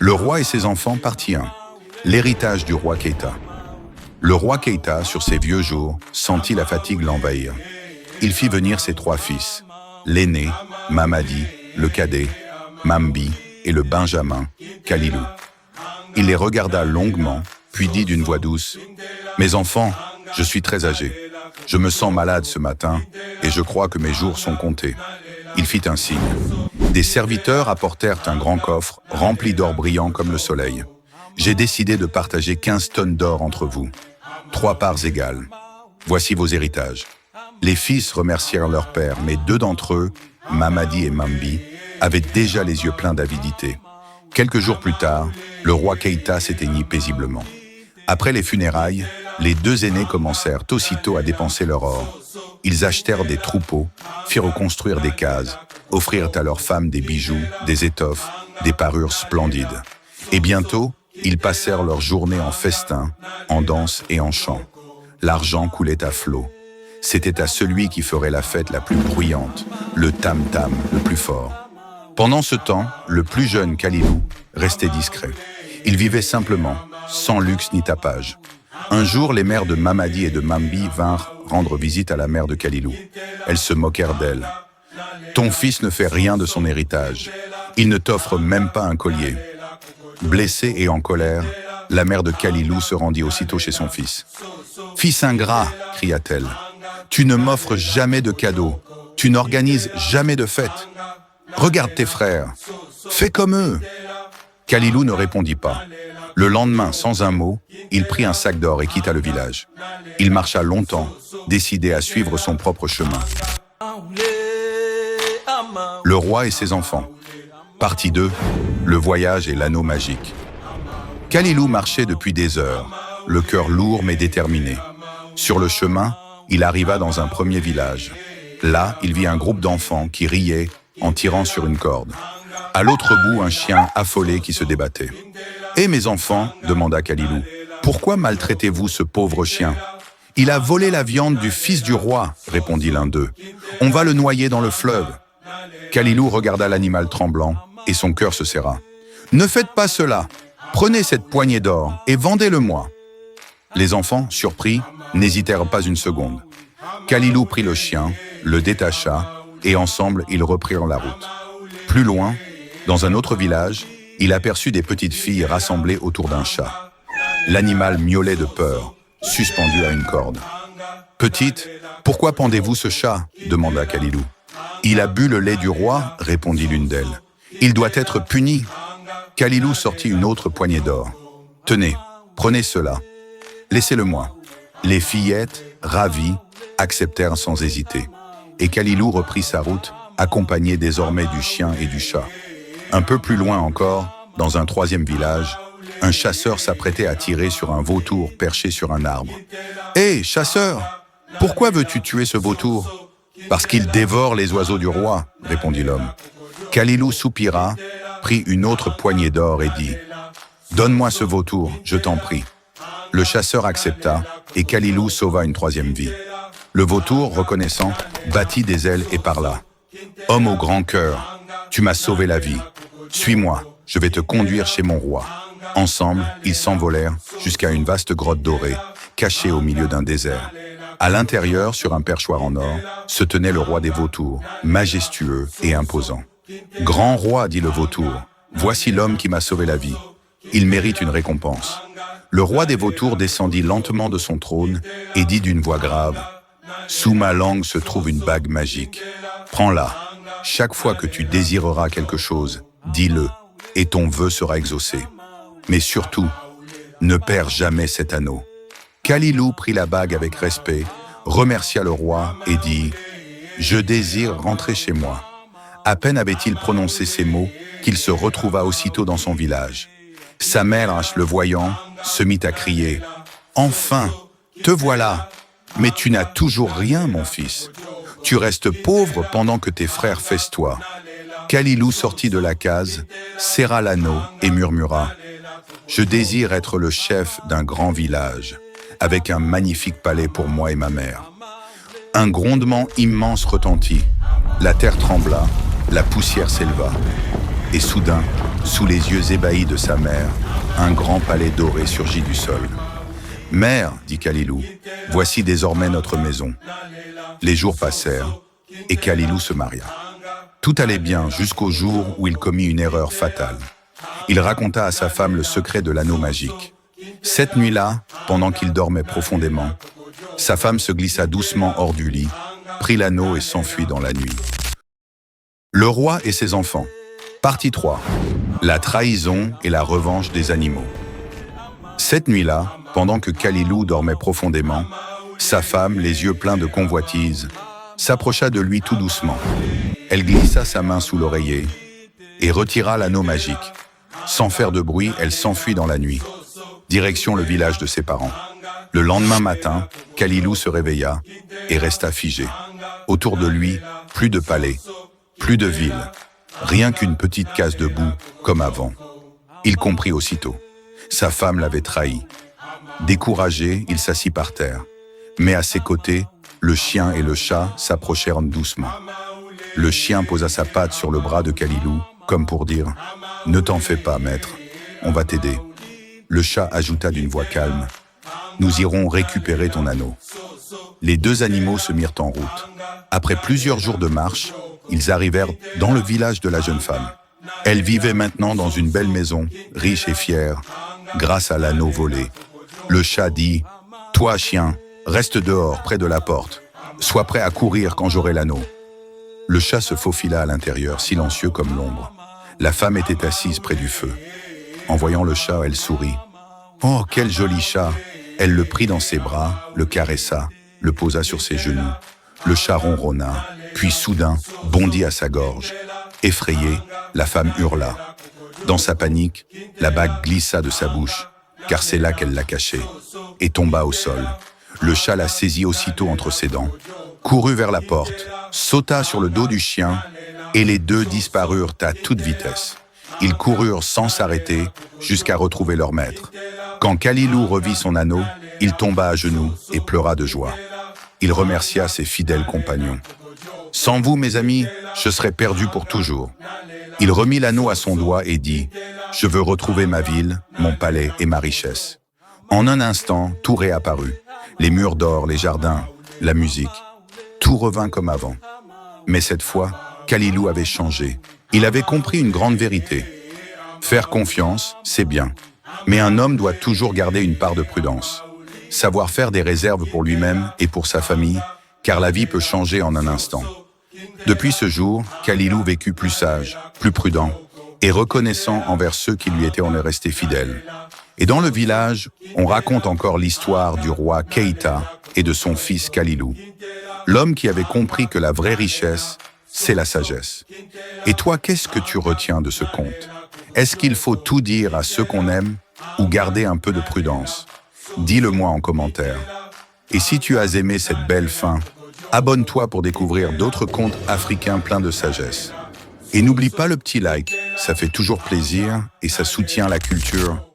Le roi et ses enfants, partie 1. L'héritage du roi Keïta. Le roi Keïta, sur ses vieux jours, sentit la fatigue l'envahir. Il fit venir ses 3 fils, l'aîné, Mamadi, le cadet, Mambi, et le benjamin, Kalilou. Il les regarda longuement, puis dit d'une voix douce, « Mes enfants, je suis très âgé. Je me sens malade ce matin, et je crois que mes jours sont comptés. » Il fit un signe. Des serviteurs apportèrent un grand coffre, rempli d'or brillant comme le soleil. « J'ai décidé de partager 15 tonnes d'or entre vous. 3 parts égales. Voici vos héritages. » Les fils remercièrent leur père, mais 2 d'entre eux, Mamadi et Mambi, avaient déjà les yeux pleins d'avidité. Quelques jours plus tard, le roi Keïta s'éteignit paisiblement. Après les funérailles, les 2 aînés commencèrent aussitôt à dépenser leur or. Ils achetèrent des troupeaux, firent construire des cases, offrirent à leurs femmes des bijoux, des étoffes, des parures splendides. Et bientôt, ils passèrent leur journée en festin, en danse et en chant. L'argent coulait à flots. C'était à celui qui ferait la fête la plus bruyante, le tam-tam le plus fort. Pendant ce temps, le plus jeune Kalilou restait discret. Il vivait simplement, sans luxe ni tapage. Un jour, les mères de Mamadi et de Mambi vinrent rendre visite à la mère de Kalilou. Elles se moquèrent d'elle. « Ton fils ne fait rien de son héritage. Il ne t'offre même pas un collier. » Blessée et en colère, la mère de Kalilou se rendit aussitôt chez son fils. « Fils ingrat !» cria-t-elle. « Tu ne m'offres jamais de cadeaux. Tu n'organises jamais de fête. Regarde tes frères. Fais comme eux. » Kalilou ne répondit pas. Le lendemain, sans un mot, il prit un sac d'or et quitta le village. Il marcha longtemps, décidé à suivre son propre chemin. Le roi et ses enfants. Partie 2. Le voyage et l'anneau magique. Kalilou marchait depuis des heures, le cœur lourd mais déterminé. Sur le chemin, il arriva dans un premier village. Là, il vit un groupe d'enfants qui riaient en tirant sur une corde. À l'autre bout, un chien affolé qui se débattait. « Eh mes enfants, demanda Kalilou, pourquoi maltraitez-vous ce pauvre chien ? Il a volé la viande du fils du roi, répondit l'un d'eux. On va le noyer dans le fleuve. Kalilou regarda l'animal tremblant et son cœur se serra. Ne faites pas cela. Prenez cette poignée d'or et vendez-le-moi. Les enfants, surpris, n'hésitèrent pas une seconde. Kalilou prit le chien, le détacha et ensemble ils reprirent la route. Plus loin, dans un autre village, il aperçut des petites filles rassemblées autour d'un chat. L'animal miaulait de peur, suspendu à une corde. « Petite, pourquoi pendez-vous ce chat ?» demanda Kalilou. « Il a bu le lait du roi » répondit l'une d'elles. « Il doit être puni. » Kalilou sortit une autre poignée d'or. « Tenez, prenez cela. Laissez-le-moi. » Les fillettes, ravies, acceptèrent sans hésiter. Et Kalilou reprit sa route, accompagné désormais du chien et du chat. Un peu plus loin encore, dans un 3e village, un chasseur s'apprêtait à tirer sur un vautour perché sur un arbre. « Hé, chasseur, pourquoi veux-tu tuer ce vautour ?»« Parce qu'il dévore les oiseaux du roi, » répondit l'homme. Kalilou soupira, prit une autre poignée d'or et dit « Donne-moi ce vautour, je t'en prie. » Le chasseur accepta et Kalilou sauva une 3e vie. Le vautour, reconnaissant, battit des ailes et parla. « Homme au grand cœur, tu m'as sauvé la vie. Suis-moi, je vais te conduire chez mon roi. » Ensemble, ils s'envolèrent jusqu'à une vaste grotte dorée, cachée au milieu d'un désert. À l'intérieur, sur un perchoir en or, se tenait le roi des vautours, majestueux et imposant. « Grand roi, dit le vautour, voici l'homme qui m'a sauvé la vie. Il mérite une récompense. » Le roi des vautours descendit lentement de son trône et dit d'une voix grave « Sous ma langue se trouve une bague magique. Prends-la. Chaque fois que tu désireras quelque chose, dis-le, et ton vœu sera exaucé. Mais surtout, ne perds jamais cet anneau. » Kalilou prit la bague avec respect, remercia le roi et dit « Je désire rentrer chez moi. » À peine avait-il prononcé ces mots qu'il se retrouva aussitôt dans son village. Sa mère, le voyant, se mit à crier « Enfin, te voilà! Mais tu n'as toujours rien, mon fils. Tu restes pauvre pendant que tes frères festoient. » Kalilou sortit de la case, serra l'anneau et murmura « Je désire être le chef d'un grand village, avec un magnifique palais pour moi et ma mère. » Un grondement immense retentit. La terre trembla, la poussière s'éleva. Et soudain, sous les yeux ébahis de sa mère, un grand palais doré surgit du sol. « Mère, dit Kalilou, voici désormais notre maison. » Les jours passèrent, et Kalilou se maria. Tout allait bien jusqu'au jour où il commit une erreur fatale. Il raconta à sa femme le secret de l'anneau magique. Cette nuit-là, pendant qu'il dormait profondément, sa femme se glissa doucement hors du lit, prit l'anneau et s'enfuit dans la nuit. Le roi et ses enfants. Partie 3. La trahison et la revanche des animaux. Cette nuit-là, pendant que Kalilou dormait profondément, sa femme, les yeux pleins de convoitise, s'approcha de lui tout doucement. Elle glissa sa main sous l'oreiller et retira l'anneau magique. Sans faire de bruit, elle s'enfuit dans la nuit, direction le village de ses parents. Le lendemain matin, Kalilou se réveilla et resta figé. Autour de lui, plus de palais, plus de ville, rien qu'une petite case de boue, comme avant. Il comprit aussitôt. Sa femme l'avait trahi. Découragé, il s'assit par terre. Mais à ses côtés, le chien et le chat s'approchèrent doucement. Le chien posa sa patte sur le bras de Kalilou, comme pour dire « Ne t'en fais pas, maître, on va t'aider. » Le chat ajouta d'une voix calme « Nous irons récupérer ton anneau. » Les deux animaux se mirent en route. Après plusieurs jours de marche, ils arrivèrent dans le village de la jeune femme. Elle vivait maintenant dans une belle maison, riche et fière, grâce à l'anneau volé. Le chat dit « Toi, chien, reste dehors, près de la porte. Sois prêt à courir quand j'aurai l'anneau. » Le chat se faufila à l'intérieur, silencieux comme l'ombre. La femme était assise près du feu. En voyant le chat, elle sourit. « Oh, quel joli chat !» Elle le prit dans ses bras, le caressa, le posa sur ses genoux. Le chat ronronna, puis soudain bondit à sa gorge. Effrayée, la femme hurla. Dans sa panique, la bague glissa de sa bouche, car c'est là qu'elle la cachait, et tomba au sol. Le chat la saisit aussitôt entre ses dents, courut vers la porte, sauta sur le dos du chien, et les deux disparurent à toute vitesse. Ils coururent sans s'arrêter jusqu'à retrouver leur maître. Quand Kalilou revit son anneau, il tomba à genoux et pleura de joie. Il remercia ses fidèles compagnons. « Sans vous, mes amis, je serais perdu pour toujours. » Il remit l'anneau à son doigt et dit « Je veux retrouver ma ville, mon palais et ma richesse. » En un instant, tout réapparut. Les murs d'or, les jardins, la musique. Tout revint comme avant. Mais cette fois, Kalilou avait changé. Il avait compris une grande vérité. Faire confiance, c'est bien. Mais un homme doit toujours garder une part de prudence. Savoir faire des réserves pour lui-même et pour sa famille, car la vie peut changer en un instant. Depuis ce jour, Kalilou vécut plus sage, plus prudent et reconnaissant envers ceux qui lui étaient restés fidèles. Et dans le village, on raconte encore l'histoire du roi Keïta et de son fils Kalilou. L'homme qui avait compris que la vraie richesse, c'est la sagesse. Et toi, qu'est-ce que tu retiens de ce conte? Est-ce qu'il faut tout dire à ceux qu'on aime ou garder un peu de prudence? Dis-le-moi en commentaire. Et si tu as aimé cette belle fin, abonne-toi pour découvrir d'autres contes africains pleins de sagesse. Et n'oublie pas le petit like, ça fait toujours plaisir et ça soutient la culture